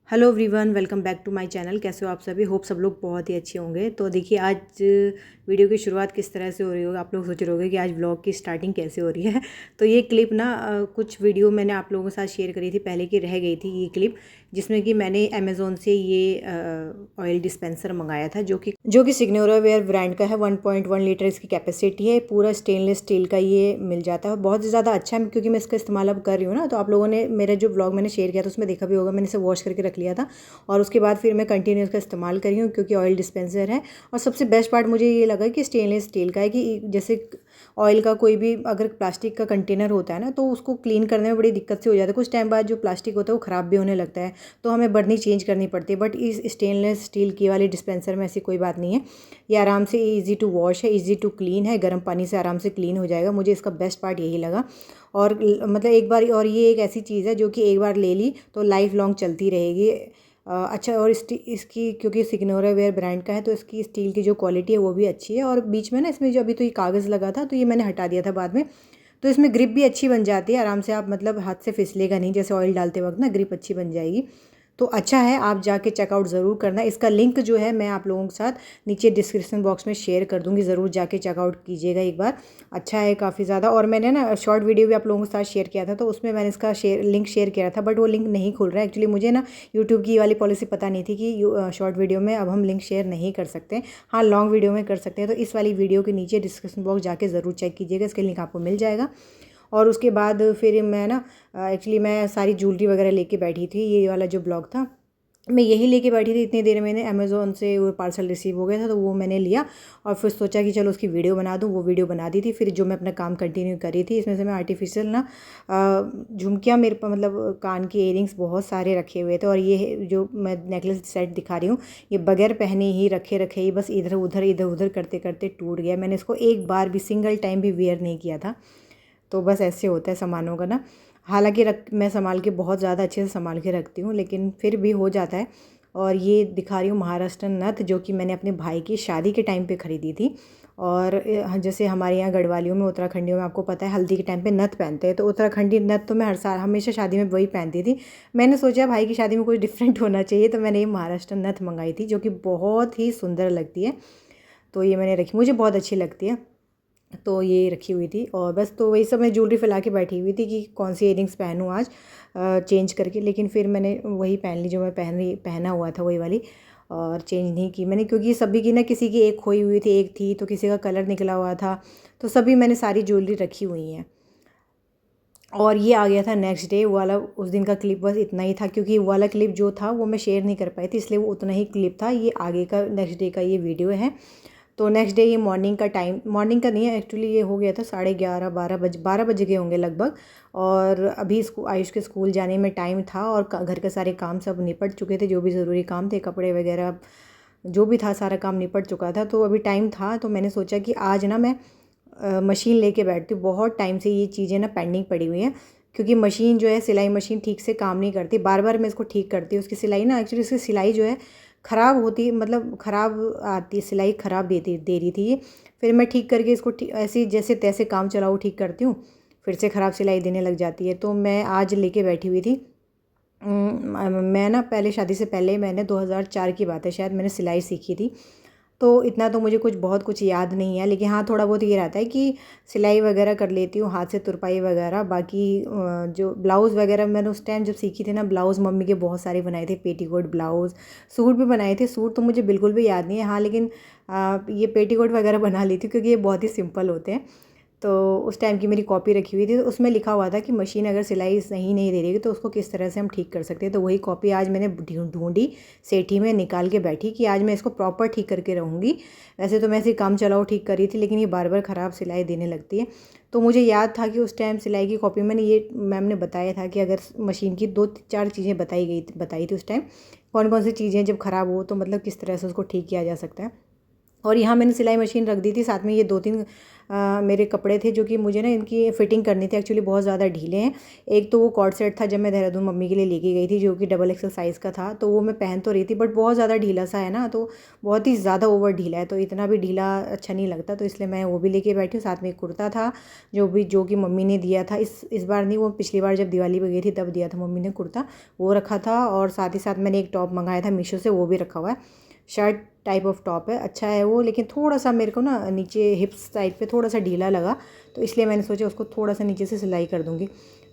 Hello everyone, welcome back to my channel. कैसे हो आप सभी? होप सब लोग बहुत ही अच्छे होंगे। तो देखिए, आज वीडियो की शुरुआत किस तरह से हो रही होगी। आप लोग सोच रहे होंगे कि आज व्लॉग की स्टार्टिंग कैसे हो रही है। तो ये क्लिप ना कुछ वीडियो मैंने आप लोगों के साथ शेयर करी थी पहले की, रह गई थी ये क्लिप, जिसमें कि मैंने अमेज़ोन से ये ऑयल डिस्पेंसर मंगाया था, जो कि सिग्नोरा वेयर ब्रांड का है। 1.1 लीटर इसकी कैपेसिटी है। पूरा स्टेनलेस स्टील का ये मिल जाता है। बहुत ज़्यादा अच्छा है, क्योंकि मैं इसका इस्तेमाल अब कर रही हूँ ना। तो आप लोगों ने मेरा जो व्लॉग मैंने शेयर किया था उसमें देखा भी होगा, मैंने इसे वॉश करके रख लिया था और उसके बाद फिर मैं कंटिन्यू इसका इस्तेमाल करी हूँ, क्योंकि ऑयल डिस्पेंसर है। और सबसे बेस्ट पार्ट मुझे ये लगा कि स्टेनलेस स्टील का है, कि जैसे ऑयल का कोई भी अगर प्लास्टिक का कंटेनर होता है ना, तो उसको क्लीन करने में बड़ी दिक्कत से हो जाता है। कुछ टाइम बाद जो प्लास्टिक होता है वो ख़राब भी होने लगता है, तो हमें बर्नी चेंज करनी पड़ती है। बट इस स्टेनलेस स्टील की वाली डिस्पेंसर में ऐसी कोई बात नहीं है। ये आराम से ईजी टू वॉश है, ईजी टू क्लीन है। गर्म पानी से आराम से क्लीन हो जाएगा। मुझे इसका बेस्ट पार्ट यही लगा। और मतलब एक बार, और ये एक ऐसी चीज़ है जो कि एक बार ले ली तो लाइफ लॉन्ग चलती रहेगी। अच्छा, और इसकी क्योंकि सिग्नोरा वेयर ब्रांड का है, तो इसकी स्टील की जो क्वालिटी है वो भी अच्छी है। और बीच में ना इसमें जो अभी तो ये कागज़ लगा था, तो ये मैंने हटा दिया था बाद में। तो इसमें ग्रिप भी अच्छी बन जाती है। आराम से आप मतलब हाथ से फिसलेगा नहीं, जैसे ऑयल डालते वक्त ना ग्रिप अच्छी बन जाएगी। तो अच्छा है, आप जाके चेकआउट ज़रूर करना। इसका लिंक जो है मैं आप लोगों के साथ नीचे डिस्क्रिप्शन बॉक्स में शेयर कर दूँगी। ज़रूर जाके चेकआउट कीजिएगा एक बार। अच्छा है काफ़ी ज़्यादा। और मैंने ना शॉर्ट वीडियो भी आप लोगों के साथ शेयर किया था, तो उसमें मैंने इसका लिंक शेयर किया था, बट वो लिंक नहीं खुल रहा है। एक्चुअली मुझे ना यूट्यूब की वाली पॉलिसी पता नहीं थी कि शॉर्ट वीडियो में अब हम लिंक शेयर नहीं कर सकते। हाँ, लॉन्ग वीडियो में कर सकते हैं। तो इस वाली वीडियो के नीचे डिस्क्रिप्शन बॉक्स जाके ज़रूर चेक कीजिएगा, इसके लिंक आपको मिल जाएगा। और उसके बाद फिर मैं ना एक्चुअली मैं सारी ज्वेलरी वगैरह लेके बैठी थी। ये वाला जो ब्लॉग था मैं यही लेके बैठी थी। इतनी देर मैंने अमेज़ोन से वो पार्सल रिसीव हो गया था, तो वो मैंने लिया और फिर सोचा कि चलो उसकी वीडियो बना दूँ। वो वीडियो बना दी थी। फिर जो मैं अपना काम कंटिन्यू करी थी, इसमें से मैं आर्टिफिशियल ना झुमकियाँ, मेरे पास मतलब कान के इयरिंग्स बहुत सारे रखे हुए थे। और ये जो मैं नेकलेस सेट दिखा रही हूँ, ये बगैर पहने ही रखे रखे ही बस इधर उधर करते करते टूट गया। मैंने इसको एक बार भी सिंगल टाइम भी वेयर नहीं किया था। तो बस ऐसे होता है सामानों का ना। हालांकि मैं संभाल के बहुत ज़्यादा अच्छे से संभाल के रखती हूँ, लेकिन फिर भी हो जाता है। और ये दिखा रही हूँ महाराष्ट्र नथ, जो कि मैंने अपने भाई की शादी के टाइम पे ख़रीदी थी। और जैसे हमारे यहाँ गढ़वालियों में, उत्तराखंडियों में, आपको पता है हल्दी के टाइम पे नथ पहनते हैं। तो उत्तराखंडी नथ तो मैं हर साल हमेशा शादी में वही पहनती थी। मैंने सोचा भाई की शादी में कुछ डिफरेंट होना चाहिए, तो मैंने ये महाराष्ट्र नथ मंगाई थी, जो कि बहुत ही सुंदर लगती है। तो ये मैंने रखी, मुझे बहुत अच्छी लगती है। तो ये रखी हुई थी। और बस तो वही सब मैं ज्वेलरी फैला के बैठी हुई थी कि कौन सी इयरिंग्स पहनूँ आज चेंज करके। लेकिन फिर मैंने वही पहन ली जो मैं पहना हुआ था, वही वाली। और चेंज नहीं की मैंने, क्योंकि सभी की ना, किसी की एक खोई हुई थी, एक थी, तो किसी का कलर निकला हुआ था। तो सभी मैंने सारी ज्वेलरी रखी हुई हैं। और ये आ गया था नेक्स्ट डे वाला। उस दिन का क्लिप बस इतना ही था, क्योंकि वो वाला क्लिप जो था वो मैं शेयर नहीं कर पाई थी, इसलिए वो उतना ही क्लिप था। ये आगे का नेक्स्ट डे का ये वीडियो है। तो नेक्स्ट डे ये मॉर्निंग का टाइम, मॉर्निंग का नहीं है एक्चुअली, ये हो गया था 11:30 12 बज गए होंगे लगभग। और अभी आयुष के स्कूल जाने में टाइम था, और घर के सारे काम सब निपट चुके थे, जो भी ज़रूरी काम थे, कपड़े वगैरह जो भी था सारा काम निपट चुका था। तो अभी टाइम था, तो मैंने सोचा कि आज ना मैं मशीन लेके बैठती हूँ। बहुत टाइम से ये चीज़ें ना पेंडिंग पड़ी हुई हैं, क्योंकि मशीन जो है, सिलाई मशीन ठीक से काम नहीं करती। बार बार मैं इसको ठीक करती हूँ। उसकी सिलाई ना, एक्चुअली उसकी सिलाई जो है ख़राब होती, मतलब ख़राब आती, सिलाई ख़राब दे रही थी ये। फिर मैं ठीक करके इसको ऐसे जैसे तैसे काम चलाओ ठीक करती हूँ, फिर से ख़राब सिलाई देने लग जाती है। तो मैं आज लेके बैठी हुई थी। मैं ना पहले, शादी से पहले मैंने 2004 की बात है शायद, मैंने सिलाई सीखी थी। तो इतना तो मुझे बहुत कुछ याद नहीं है, लेकिन हाँ थोड़ा बहुत ये रहता है कि सिलाई वगैरह कर लेती हूँ, हाथ से तुरपाई वगैरह। बाकी जो ब्लाउज़ वगैरह मैंने उस टाइम जब सीखी थी ना, ब्लाउज़ मम्मी के बहुत सारे बनाए थे, पेटीकोट ब्लाउज़, सूट भी बनाए थे। सूट तो मुझे बिल्कुल भी याद नहीं है, हाँ, लेकिन ये पेटीकोट वगैरह बना ली थी, क्योंकि ये बहुत ही सिंपल होते हैं। तो उस टाइम की मेरी कॉपी रखी हुई थी, तो उसमें लिखा हुआ था कि मशीन अगर सिलाई सही नहीं दे रही है तो उसको किस तरह से हम ठीक कर सकते हैं। तो वही कॉपी आज मैंने ढूंढी, सेठी में निकाल के बैठी कि आज मैं इसको प्रॉपर ठीक करके रहूँगी। वैसे तो मैं ऐसे काम चलाओ ठीक करी थी, लेकिन ये बार बार ख़राब सिलाई देने लगती है। तो मुझे याद था कि उस टाइम सिलाई की कॉपी मैंने, ये मैम ने बताया था कि अगर मशीन की 2-4 चीज़ें बताई थी उस टाइम, कौन कौन सी चीज़ें जब ख़राब हो तो मतलब किस तरह से उसको ठीक किया जा सकता है। और यहाँ मैंने सिलाई मशीन रख दी थी, साथ में ये 2-3 मेरे कपड़े थे जो कि मुझे ना इनकी फ़िटिंग करनी थी, एक्चुअली बहुत ज़्यादा ढीले हैं। एक तो वो कॉर्ड सेट था जब मैं देहरादून मम्मी के लिए लेके गई थी, जो कि डबल एक्सल साइज़ का था, तो वो मैं पहन तो रही थी बट बहुत ज़्यादा ढीला सा है ना, तो बहुत ही ज़्यादा ओवर ढीला है, तो इतना भी ढीला अच्छा नहीं लगता, तो इसलिए मैं वो भी लेके बैठी हूँ। साथ में एक कुर्ता था जो कि मम्मी ने दिया था, इस बार नहीं, वो पिछली बार जब दिवाली पे गई थी तब दिया था मम्मी ने कुर्ता, वो रखा था। और साथ ही साथ मैंने एक टॉप मंगाया था मीशो से, वो भी रखा हुआ है। शर्ट टाइप ऑफ टॉप है, अच्छा है वो, लेकिन थोड़ा सा मेरे को ना नीचे हिप्स साइड पे थोड़ा सा ढीला लगा, तो इसलिए मैंने सोचा उसको थोड़ा सा नीचे से सिलाई कर दूँगी।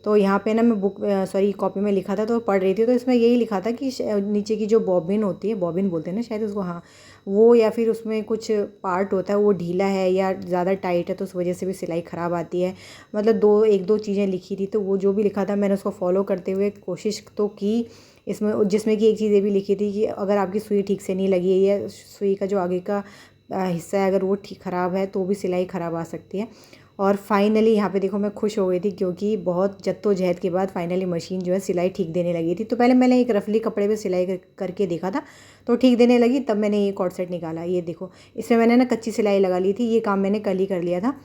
तो यहाँ पे ना मैं कॉपी में लिखा था तो पढ़ रही थी, तो इसमें यही लिखा था कि नीचे की जो बॉबिन होती है, बॉबिन बोलते हैं ना शायद उसको, हाँ, वो या फिर उसमें कुछ पार्ट होता है वो ढीला है या ज़्यादा टाइट है, तो उस वजह से भी सिलाई ख़राब आती है। मतलब एक दो चीज़ें लिखी थी, तो वो जो भी लिखा था मैंने उसको फॉलो करते हुए कोशिश तो की इसमें, जिसमें कि एक चीज़ ये भी लिखी थी कि अगर आपकी सुई ठीक से नहीं लगी है या सुई का जो आगे का हिस्सा है अगर वो ठीक ख़राब है तो भी सिलाई ख़राब आ सकती है। और फाइनली यहाँ पे देखो मैं खुश हो गई थी, क्योंकि बहुत जद्दोजहद के बाद फाइनली मशीन जो है सिलाई ठीक देने लगी थी। तो पहले मैंने एक रफली कपड़े पे सिलाई करके देखा था तो ठीक देने लगी, तब मैंने ये कॉर्ड सेट निकाला। ये देखो, इसमें मैंने ना कच्ची सिलाई लगा ली थी, ये काम मैंने कल ही कर लिया था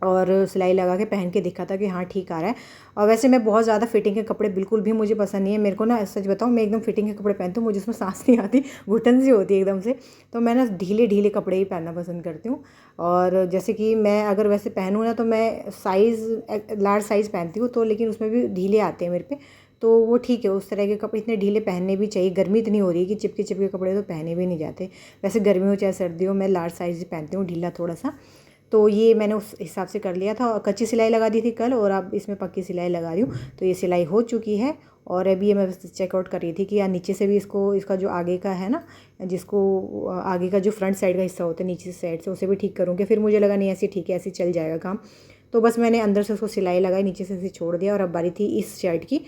और सिलाई लगा के पहन के देखा था कि हाँ ठीक आ रहा है। और वैसे मैं बहुत ज़्यादा फिटिंग के कपड़े बिल्कुल भी मुझे पसंद नहीं है। मेरे को ना सच बताऊँ, मैं एकदम फिटिंग के कपड़े पहनती हूँ, मुझे उसमें सांस नहीं आती, घुटन सी होती है एकदम से। तो मैं ना ढीले ढीले कपड़े ही पहनना पसंद करती हूँ। और जैसे कि मैं अगर वैसे पहनूँ ना तो मैं लार्ज साइज़ पहनती हूँ, तो लेकिन उसमें भी ढीले आते हैं मेरे पे, तो वो ठीक है। उस तरह के कपड़े इतने ढीले पहनने भी चाहिए, गर्मी इतनी हो रही है कि चिपके चिपके कपड़े तो पहने भी नहीं जाते। वैसे गर्मी हो चाहे सर्दी हो, मैं लार्ज साइज़ ही पहनती हूँ, ढीला थोड़ा सा। तो ये मैंने उस हिसाब से कर लिया था और कच्ची सिलाई लगा दी थी कल, और अब इसमें पक्की सिलाई लगा रही हूँ। तो ये सिलाई हो चुकी है और अभी ये मैं चेकआउट कर रही थी कि यार नीचे से भी इसका जो आगे का है ना, जिसको आगे का जो फ्रंट साइड का हिस्सा होता है नीचे साइड से, उसे भी ठीक करूँगी। फिर मुझे लगा नहीं ऐसे ठीक है, ऐसे चल जाएगा काम। तो बस मैंने अंदर से उसको सिलाई लगाई, नीचे से छोड़ दिया। और अब बारी थी इस शर्ट की।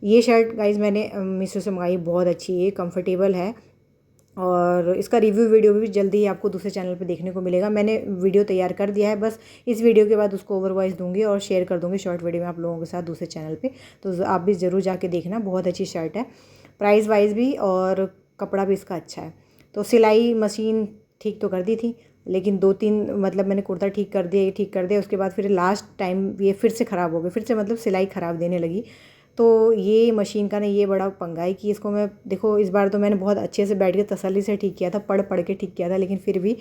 ये शर्ट गाइज मैंने मीशो से मंगाई, बहुत अच्छी है, कंफर्टेबल है, और इसका रिव्यू वीडियो भी जल्दी ही आपको दूसरे चैनल पे देखने को मिलेगा। मैंने वीडियो तैयार कर दिया है, बस इस वीडियो के बाद उसको ओवरवाइज दूंगी और शेयर कर दूंगी शॉर्ट वीडियो में आप लोगों के साथ दूसरे चैनल पे। तो आप भी ज़रूर जाके देखना, बहुत अच्छी शर्ट है, प्राइस वाइज भी और कपड़ा भी इसका अच्छा है। तो सिलाई मशीन ठीक तो कर दी थी, लेकिन 2-3 मतलब मैंने कुर्ता ठीक कर दिया, उसके बाद फिर लास्ट टाइम ये फिर से ख़राब हो गई, फिर से मतलब सिलाई ख़राब देने लगी। तो ये मशीन का ना ये बड़ा पंगा है कि इसको मैं देखो, इस बार तो मैंने बहुत अच्छे से बैठ के तसल्ली से ठीक किया था, पढ़ पढ़ के ठीक किया था, लेकिन फिर भी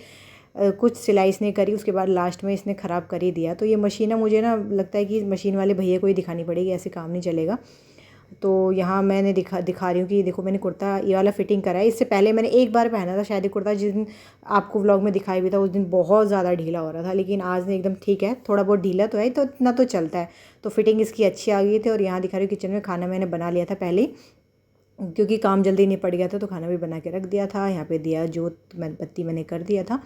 कुछ सिलाई इसने करी, उसके बाद लास्ट में इसने ख़राब कर ही दिया। तो ये मशीन ना मुझे ना लगता है कि मशीन वाले भैया को ही दिखानी पड़ेगी, ऐसे काम नहीं चलेगा। तो यहाँ मैंने दिखा रही हूँ कि देखो मैंने कुर्ता ये वाला फिटिंग करा है। इससे पहले मैंने एक बार पहना था शायद ये कुर्ता, जिस दिन आपको व्लॉग में दिखाई भी था, उस दिन बहुत ज़्यादा ढीला हो रहा था, लेकिन आज ने एकदम ठीक है, थोड़ा बहुत ढीला तो है, तो इतना तो चलता है। तो फिटिंग इसकी अच्छी आ गई थी। और यहाँ दिखा रही हूँ किचन में खाना मैंने बना लिया था पहले ही, क्योंकि काम जल्दी निपट गया था, तो खाना भी बना के रख दिया था। यहाँ पे दिया जोत बत्ती मैंने कर दिया था।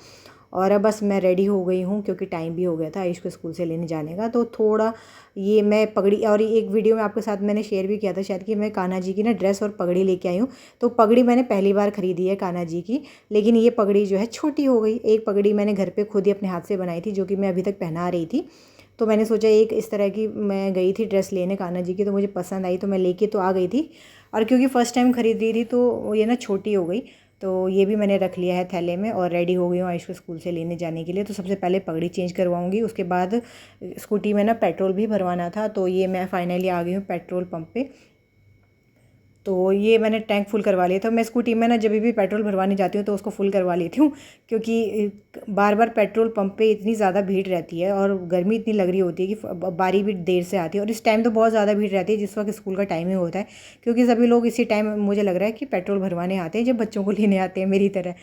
और अब बस मैं रेडी हो गई हूँ, क्योंकि टाइम भी हो गया था आयुष को स्कूल से लेने जाने का। तो थोड़ा ये मैं पगड़ी, और एक वीडियो में आपके साथ मैंने शेयर भी किया था शायद, कि मैं कान्हा जी की ना ड्रेस और पगड़ी लेके आई हूँ। तो पगड़ी मैंने पहली बार ख़रीदी है कान्हा जी की, लेकिन ये पगड़ी जो है छोटी हो गई। एक पगड़ी मैंने घर पर खुद ही अपने हाथ से बनाई थी, जो कि मैं अभी तक पहना रही थी। तो मैंने सोचा एक इस तरह की, मैं गई थी ड्रेस लेने कान्हा जी की, तो मुझे पसंद आई, तो मैं लेके तो आ गई थी। और क्योंकि फ़र्स्ट टाइम ख़रीदी थी तो ये ना छोटी हो गई, तो ये भी मैंने रख लिया है थैले में और रेडी हो गई हूँ आयुष को स्कूल से लेने जाने के लिए। तो सबसे पहले पगड़ी चेंज करवाऊँगी, उसके बाद स्कूटी में ना पेट्रोल भी भरवाना था। तो ये मैं फाइनली आ गई हूँ पेट्रोल पंप पे। तो ये मैंने टैंक फुल करवा लिया था। मैं स्कूटी में ना जब भी पेट्रोल भरवाने जाती हूँ तो उसको फुल करवा लेती हूँ, क्योंकि बार बार पेट्रोल पंप पे इतनी ज़्यादा भीड़ रहती है और गर्मी इतनी लग रही होती है कि बारी भी देर से आती है। और इस टाइम तो बहुत ज़्यादा भीड़ रहती है जिस वक्त स्कूल का टाइम ही होता है, क्योंकि सभी लोग इसी टाइम मुझे लग रहा है कि पेट्रोल भरवाने आते हैं, जब बच्चों को लेने आते हैं मेरी तरह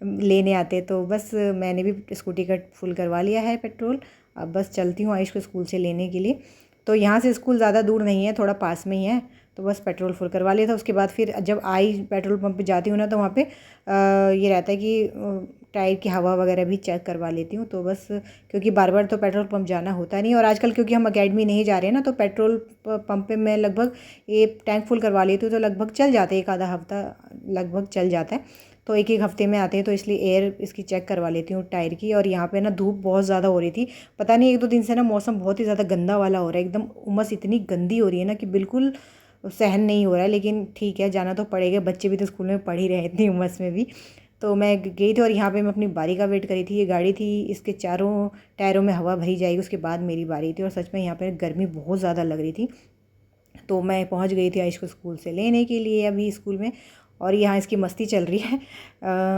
लेने आते हैं। तो बस मैंने भी स्कूटी का फुल करवा लिया है पेट्रोल। अब बस चलती हूँ आयुष को स्कूल से लेने के लिए। तो यहाँ से स्कूल ज़्यादा दूर नहीं है, थोड़ा पास में ही है। तो बस पेट्रोल फुल करवा लिया था। उसके बाद फिर जब पेट्रोल पंप पे जाती हूँ ना, तो वहाँ पे ये रहता है कि टायर की हवा वगैरह भी चेक करवा लेती हूँ। तो बस क्योंकि बार बार तो पेट्रोल पंप जाना होता नहीं, और आजकल क्योंकि हम अकेडमी नहीं जा रहे हैं ना, तो पेट्रोल पंप पे मैं लगभग ये टैंक फुल करवा लेती हूँ, तो लगभग चल जाते हैं, एक आधा हफ्ता लगभग चल जाता है। तो एक एक हफ्ते में आते हैं, तो इसलिए एयर इसकी चेक करवा लेती हूँ टायर की। और यहाँ पे ना धूप बहुत ज़्यादा हो रही थी, पता नहीं 1-2 दिन से ना मौसम बहुत ही ज़्यादा गंदा वाला हो रहा है, एकदम उमस इतनी गंदी हो रही है ना कि बिल्कुल सहन नहीं हो रहा है। लेकिन ठीक है, जाना तो पड़ेगा, बच्चे भी तो स्कूल में पढ़ ही रहे हैं इतनी उमस में भी। तो मैं गई थी और यहाँ पे मैं अपनी बारी का वेट करी थी। ये गाड़ी थी, इसके चारों टायरों में हवा भरी जाएगी, उसके बाद मेरी बारी थी। और सच में यहाँ पे गर्मी बहुत ज़्यादा लग रही थी। तो मैं पहुँच गई थी आयुष को स्कूल से लेने के लिए अभी स्कूल में, और यहाँ इसकी मस्ती चल रही है।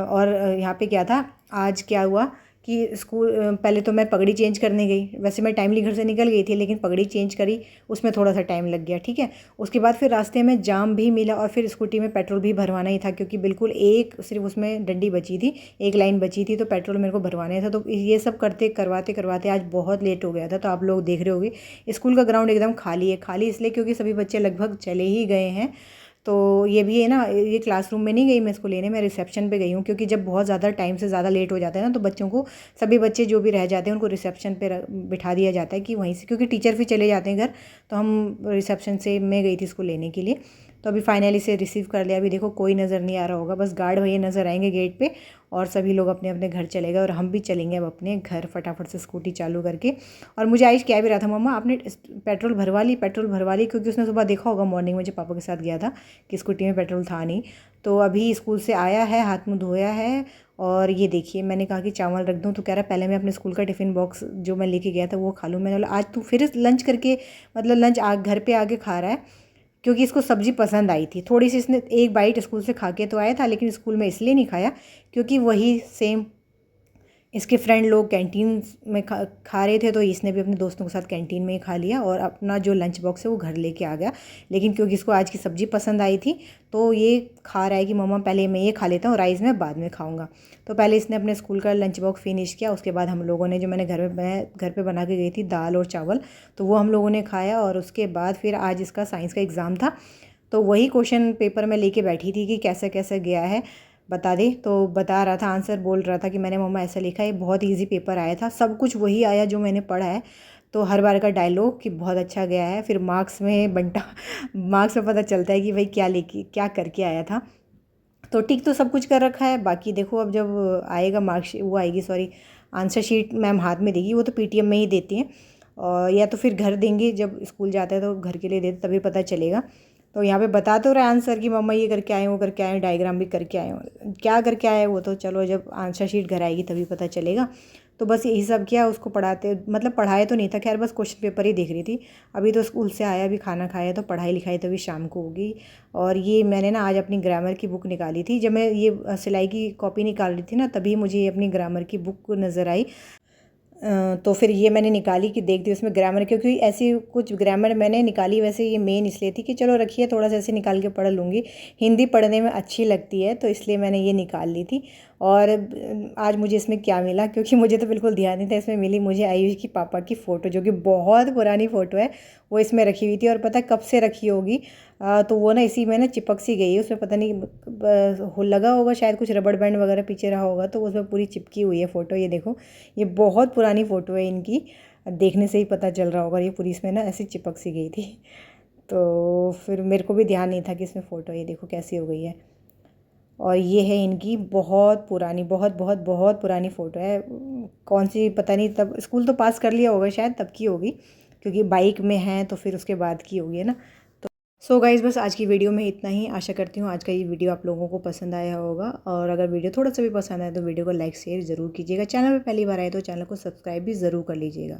और यहाँ पे क्या था, आज क्या हुआ कि स्कूल पहले तो मैं पगड़ी चेंज करने गई। वैसे मैं टाइमली घर से निकल गई थी, लेकिन पगड़ी चेंज करी उसमें थोड़ा सा टाइम लग गया, ठीक है। उसके बाद फिर रास्ते में जाम भी मिला और फिर स्कूटी में पेट्रोल भी भरवाना ही था, क्योंकि बिल्कुल एक सिर्फ उसमें डंडी बची थी, एक लाइन बची थी, तो पेट्रोल मेरे को भरवाना था। तो ये सब करवाते करवाते आज बहुत लेट हो गया था। तो आप लोग देख रहे होंगे स्कूल का ग्राउंड एकदम खाली है। खाली इसलिए क्योंकि सभी बच्चे लगभग चले ही गए हैं। तो ये भी है ना, ये क्लासरूम में नहीं गई मैं इसको लेने, मैं रिसेप्शन पे गई हूँ, क्योंकि जब बहुत ज़्यादा टाइम से ज़्यादा लेट हो जाता है ना, तो बच्चों को, सभी बच्चे जो भी रह जाते हैं उनको रिसेप्शन पे बिठा दिया जाता है कि वहीं से, क्योंकि टीचर भी चले जाते हैं घर। तो हम रिसेप्शन से मैं गई थी इसको लेने के लिए। तो अभी फाइनली से रिसीव कर लिया। अभी देखो कोई नज़र नहीं आ रहा होगा, बस गार्ड भैया नज़र आएंगे गेट पे, और सभी लोग अपने अपने घर चले गए और हम भी चलेंगे अब अपने घर फटाफट से स्कूटी चालू करके। और मुझे आयुष कह भी रहा था, मम्मा आपने पेट्रोल भरवा ली, पेट्रोल भरवा ली, क्योंकि उसने सुबह देखा होगा मॉर्निंग में जब पापा के साथ गया था कि स्कूटी में पेट्रोल था नहीं। तो अभी स्कूल से आया है, हाथ मुँह धोया है, और ये देखिए मैंने कहा कि चावल रख दूँ, तो कह रहा पहले मैं अपने स्कूल का टिफ़िन बॉक्स जो मैं लेके गया था वो खा लूँ। मैंने बोला आज तू फिर लंच करके, मतलब लंच घर पे आके खा रहा है, क्योंकि इसको सब्ज़ी पसंद आई थी थोड़ी सी। इसने एक बाइट स्कूल से खा के तो आया था, लेकिन स्कूल में इसलिए नहीं खाया क्योंकि वही सेम इसके फ्रेंड लोग कैंटीन में खा रहे थे, तो इसने भी अपने दोस्तों के साथ कैंटीन में ही खा लिया और अपना जो लंच बॉक्स है वो घर लेके आ गया। लेकिन क्योंकि इसको आज की सब्ज़ी पसंद आई थी, तो ये खा रहा है कि मम्मा पहले मैं ये खा लेता हूँ, राइस मैं बाद में खाऊंगा। तो पहले इसने अपने स्कूल का लंच बॉक्स फिनिश किया। उसके बाद हम लोगों ने, जो मैंने घर पे बना के गई थी दाल और चावल, तो वो हम लोगों ने खाया। और उसके बाद फिर आज इसका साइंस का एग्ज़ाम था, तो वही क्वेश्चन पेपर में लेके बैठी थी कि कैसे कैसे गया है बता दे। तो बता रहा था, आंसर बोल रहा था कि मैंने मम्मा ऐसा लिखा है, बहुत इजी पेपर आया था, सब कुछ वही आया जो मैंने पढ़ा है। तो हर बार का डायलॉग कि बहुत अच्छा गया है, फिर मार्क्स में बंटा मार्क्स में पता चलता है कि भाई क्या करके आया था। तो ठीक तो सब कुछ कर रखा है। बाकी देखो अब जब आएगा मार्कशीट, वो आएगी सॉरी, आंसर शीट मैम हाथ में देगी, वो तो पीटीएम में ही देती हैं, और या तो फिर घर देंगे, जब स्कूल जाता है तो घर के लिए देते तभी पता चलेगा। तो यहाँ पे बता तो रहा है आंसर कि मम्मा ये करके आए, वो करके आए, डायग्राम भी करके आए, क्या करके आए वो तो चलो जब आंसर शीट घर आएगी तभी पता चलेगा। तो बस यही सब किया उसको पढ़ाते, मतलब पढ़ाए तो नहीं था खैर, बस क्वेश्चन पेपर ही देख रही थी। अभी तो स्कूल से आया, अभी खाना खाया, तो पढ़ाई लिखाई तो अभी शाम को होगी। और ये मैंने ना आज अपनी ग्रामर की बुक निकाली थी, जब मैं ये सिलाई की कॉपी निकाल रही थी ना, तभी मुझे ये अपनी ग्रामर की बुक नज़र आई। तो फिर ये मैंने निकाली कि देखती हूँ उसमें ग्रामर, क्योंकि ऐसी कुछ ग्रामर मैंने निकाली। वैसे ये मेन इसलिए थी कि चलो रखिए थोड़ा सा ऐसे निकाल के पढ़ लूँगी, हिंदी पढ़ने में अच्छी लगती है, तो इसलिए मैंने ये निकाल ली थी। और आज मुझे इसमें क्या मिला, क्योंकि मुझे तो बिल्कुल ध्यान नहीं था, इसमें मिली मुझे आयुष की पापा की फ़ोटो, जो कि बहुत पुरानी फ़ोटो है, वो इसमें रखी हुई थी। और पता कब से रखी होगी, तो वो ना इसी में ना चिपक सी गई है, उसमें पता नहीं लगा होगा शायद कुछ रबड़ बैंड वगैरह पीछे रहा होगा, तो उसमें पूरी चिपकी हुई है फ़ोटो। ये देखो, ये बहुत पुरानी फ़ोटो है इनकी, देखने से ही पता चल रहा होगा, ये पूरी इसमें ना ऐसी चिपक सी गई थी। तो फिर मेरे को भी ध्यान नहीं था कि इसमें फ़ोटो, ये देखो कैसी हो गई है। और ये है इनकी बहुत पुरानी, बहुत बहुत बहुत पुरानी फ़ोटो है, कौन सी पता नहीं, तब स्कूल तो पास कर लिया होगा शायद, तब की होगी, क्योंकि बाइक में है तो फिर उसके बाद की होगी, है ना। सो गाइज़ बस आज की वीडियो में इतना ही। आशा करती हूँ आज का ये वीडियो आप लोगों को पसंद आया होगा, और अगर वीडियो थोड़ा सा भी पसंद आए तो वीडियो को लाइक शेयर ज़रूर कीजिएगा। चैनल पे पहली बार आए तो चैनल को सब्सक्राइब भी ज़रूर कर लीजिएगा।